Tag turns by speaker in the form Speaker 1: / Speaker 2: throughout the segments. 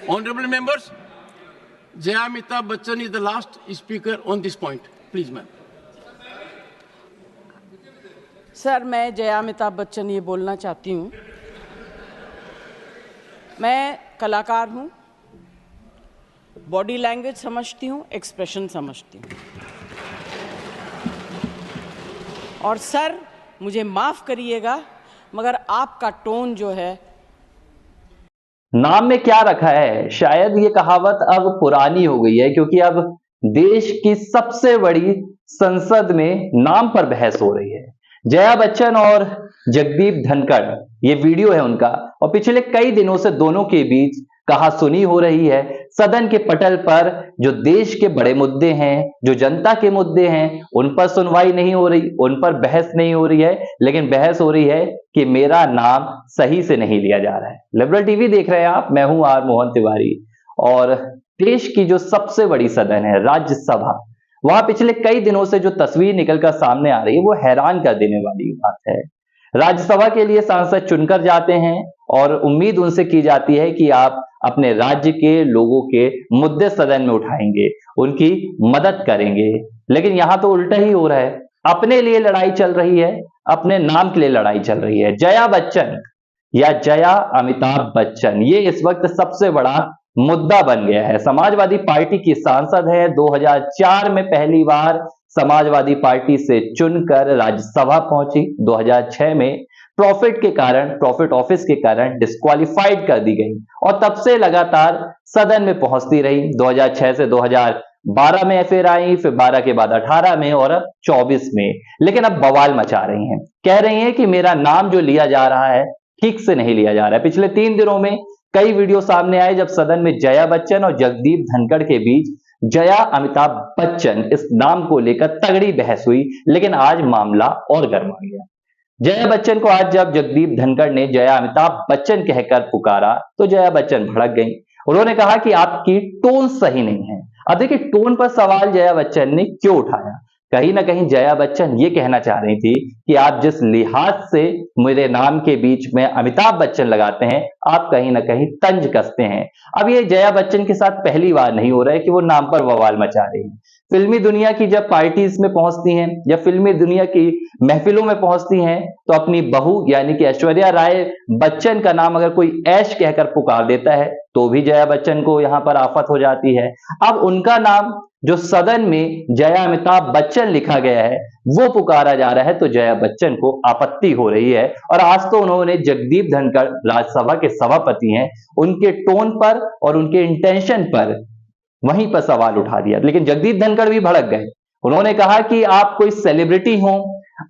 Speaker 1: Honorable members, Jaya Amitabh Bachchan is the last speaker on this point. Please, ma'am.
Speaker 2: Sir, मैं जया अमिताभ बच्चन ये बोलना चाहती हूँ। मैं कलाकार हूँ, बॉडी लैंग्वेज समझती हूँ, एक्सप्रेशन समझती हूँ। और सर, मुझे माफ़ करिएगा, मगर आपका टोन जो है,
Speaker 3: नाम में क्या रखा है, शायद ये कहावत अब पुरानी हो गई है, क्योंकि अब देश की सबसे बड़ी संसद में नाम पर बहस हो रही है। जया बच्चन और जगदीप धनखड़, ये वीडियो है उनका, और पिछले कई दिनों से दोनों के बीच कहासुनी हो रही है। सदन के पटल पर जो देश के बड़े मुद्दे हैं, जो जनता के मुद्दे हैं, उन पर सुनवाई नहीं हो रही, उन पर बहस नहीं हो रही है, लेकिन बहस हो रही है कि मेरा नाम सही से नहीं लिया जा रहा है। लिबरल टीवी देख रहे हैं आप, मैं हूं आर मोहन तिवारी। और देश की जो सबसे बड़ी सदन है, राज्यसभा, वहां पिछले कई दिनों से जो तस्वीर निकलकर सामने आ रही है, वो हैरान कर देने वाली बात है। राज्यसभा के लिए सांसद चुनकर जाते हैं और उम्मीद उनसे की जाती है कि आप अपने राज्य के लोगों के मुद्दे सदन में उठाएंगे, उनकी मदद करेंगे, लेकिन यहां तो उल्टा ही हो रहा है। अपने लिए लड़ाई चल रही है, अपने नाम के लिए लड़ाई चल रही है। जया बच्चन या जया अमिताभ बच्चन, ये इस वक्त सबसे बड़ा मुद्दा बन गया है। समाजवादी पार्टी की सांसद है, 2004 में पहली बार समाजवादी पार्टी से चुनकर राज्यसभा पहुंची। 2006 में प्रॉफिट ऑफिस के कारण डिस्क्वालिफाइड कर दी गई और तब से लगातार सदन में पहुंचती रही। 2006 से 2012 में फिर आई, फिर 12 के बाद 18 में और अब 24 में। लेकिन अब बवाल मचा रही हैं, कह रही हैं कि मेरा नाम जो लिया जा रहा है ठीक से नहीं लिया जा रहा है। पिछले 3 दिनों में कई वीडियो सामने आए जब सदन में जया बच्चन और जगदीप धनखड़ के बीच जया अमिताभ बच्चन इस नाम को लेकर तगड़ी बहस हुई, लेकिन आज मामला और गर्मा गया। जया बच्चन को आज जब जगदीप धनखड़ ने जया अमिताभ बच्चन कहकर पुकारा तो जया बच्चन भड़क गई। उन्होंने कहा कि आपकी टोन सही नहीं है। अब देखिए, टोन पर सवाल जया बच्चन ने क्यों उठाया। कहीं ना कहीं जया बच्चन ये कहना चाह रही थी कि आप जिस लिहाज से मेरे नाम के बीच में अमिताभ बच्चन लगाते हैं, आप कहीं ना कहीं तंज कसते हैं। अब ये जया बच्चन के साथ पहली बार नहीं हो रहा है कि वो नाम पर बवाल मचा रही है। फिल्मी दुनिया की जब पार्टीज में पहुंचती हैं या फिल्मी दुनिया की महफिलों में पहुंचती हैं तो अपनी बहू यानी कि ऐश्वर्या राय बच्चन का नाम अगर कोई ऐश कहकर पुकार देता है तो भी जया बच्चन को यहां पर आफत हो जाती है। अब उनका नाम जो सदन में जया अमिताभ बच्चन लिखा गया है वो पुकारा जा रहा है तो जया बच्चन को आपत्ति हो रही है। और आज तो उन्होंने जगदीप धनखड़ राज्यसभा के सभापति हैं, उनके टोन पर और उनके इंटेंशन पर वहीं पर सवाल उठा दिया। लेकिन जगदीप धनखड़ भी भड़क गए। उन्होंने कहा कि आप कोई सेलिब्रिटी हो,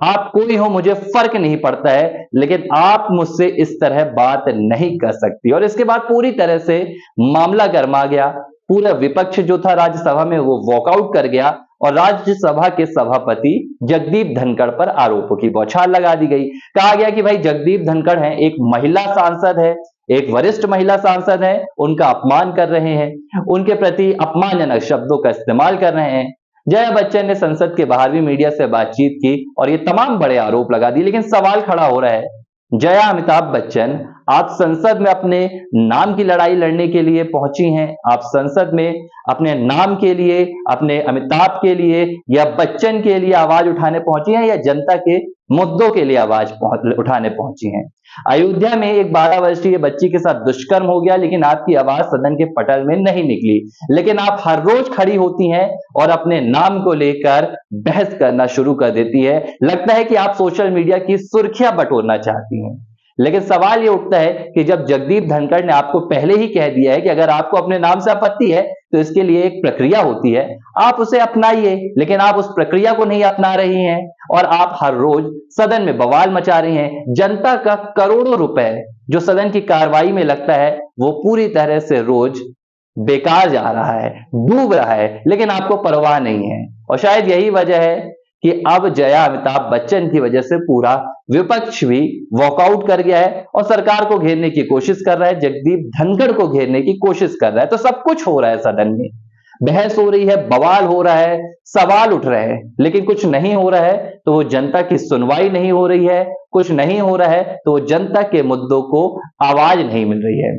Speaker 3: आप कोई हो, मुझे फर्क नहीं पड़ता है, लेकिन आप मुझसे इस तरह बात नहीं कर सकती। और इसके बाद पूरी तरह से मामला गर्मा गया। पूरा विपक्ष जो था राज्यसभा में वो वॉकआउट कर गया और राज्यसभा के सभापति जगदीप धनखड़ पर आरोपों की बौछार लगा दी गई। कहा गया कि भाई जगदीप धनखड़ हैं, एक महिला सांसद है, एक वरिष्ठ महिला सांसद है, उनका अपमान कर रहे हैं, उनके प्रति अपमानजनक शब्दों का इस्तेमाल कर रहे हैं। जया बच्चन ने संसद के बाहर भी मीडिया से बातचीत की और ये तमाम बड़े आरोप लगा दिए। लेकिन सवाल खड़ा हो रहा है, जया अमिताभ बच्चन, आप संसद में अपने नाम की लड़ाई लड़ने के लिए पहुंची हैं, आप संसद में अपने नाम के लिए, अपने अमिताभ के लिए या बच्चन के लिए आवाज उठाने पहुंची हैं या जनता के मुद्दों के लिए आवाज उठाने पहुंची हैं। अयोध्या में एक 12 वर्षीय बच्ची के साथ दुष्कर्म हो गया, लेकिन आपकी आवाज सदन के पटल में नहीं निकली। लेकिन आप हर रोज खड़ी होती हैं और अपने नाम को लेकर बहस करना शुरू कर देती है। लगता है कि आप सोशल मीडिया की सुर्खियां बटोरना चाहती हैं। लेकिन सवाल ये उठता है कि जब जगदीप धनखड़ ने आपको पहले ही कह दिया है कि अगर आपको अपने नाम से आपत्ति है तो इसके लिए एक प्रक्रिया होती है, आप उसे अपनाइए, लेकिन आप उस प्रक्रिया को नहीं अपना रही हैं और आप हर रोज सदन में बवाल मचा रही हैं। जनता का करोड़ों रुपए जो सदन की कार्रवाई में लगता है वो पूरी तरह से रोज बेकार जा रहा है, डूब रहा है, लेकिन आपको परवाह नहीं है। और शायद यही वजह है कि अब जया अमिताभ बच्चन की वजह से पूरा विपक्ष भी वॉकआउट कर गया है और सरकार को घेरने की कोशिश कर रहा है, जगदीप धनखड़ को घेरने की कोशिश कर रहा है। तो सब कुछ हो रहा है सदन में, बहस हो रही है, बवाल हो रहा है, सवाल उठ रहे हैं, लेकिन कुछ नहीं हो रहा है तो वो जनता की सुनवाई नहीं हो रही है, कुछ नहीं हो रहा है तो वो जनता के मुद्दों को आवाज नहीं मिल रही है।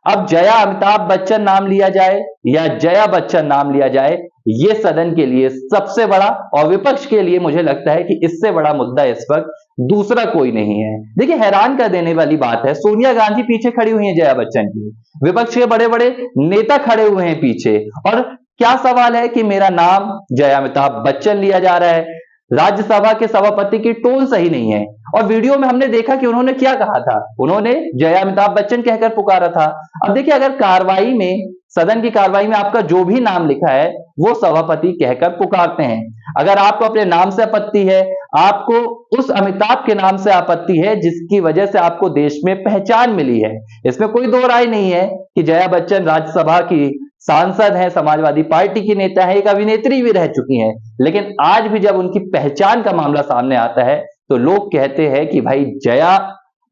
Speaker 3: अब जया अमिताभ बच्चन नाम लिया जाए या जया बच्चन नाम लिया जाए, ये सदन के लिए सबसे बड़ा और विपक्ष के लिए मुझे लगता है कि इससे बड़ा मुद्दा इस वक्त दूसरा कोई नहीं है। देखिए, हैरान कर देने वाली बात है, सोनिया गांधी पीछे खड़ी हुई है जया बच्चन की, विपक्ष के बड़े बड़े नेता खड़े हुए हैं पीछे, और क्या सवाल है कि मेरा नाम जया अमिताभ बच्चन लिया जा रहा है। राज्यसभा के सभापति की टोन सही नहीं है, और वीडियो में हमने देखा कि उन्होंने क्या कहा था, उन्होंने जया अमिताभ बच्चन कहकर पुकारा था। अब देखिए, अगर कार्रवाई में, सदन की कार्रवाई में आपका जो भी नाम लिखा है वो सभापति कहकर पुकारते हैं। अगर आपको अपने नाम से आपत्ति है, आपको उस अमिताभ के नाम से आपत्ति है जिसकी वजह से आपको देश में पहचान मिली है, इसमें कोई दो राय नहीं है कि जया बच्चन राज्यसभा की सांसद है, समाजवादी पार्टी की नेता है, एक अभिनेत्री भी रह चुकी हैं, लेकिन आज भी जब उनकी पहचान का मामला सामने आता है तो लोग कहते हैं कि भाई जया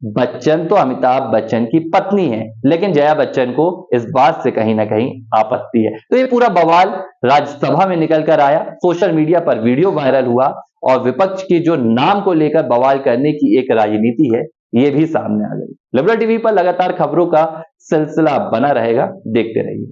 Speaker 3: बच्चन तो अमिताभ बच्चन की पत्नी है, लेकिन जया बच्चन को इस बात से कहीं ना कहीं आपत्ति है। तो ये पूरा बवाल राज्यसभा में निकल कर आया, सोशल मीडिया पर वीडियो वायरल हुआ, और विपक्ष की जो नाम को लेकर बवाल करने की एक राजनीति है ये भी सामने आ गई। लिबरल टीवी पर लगातार खबरों का सिलसिला बना रहेगा, देखते रहिए।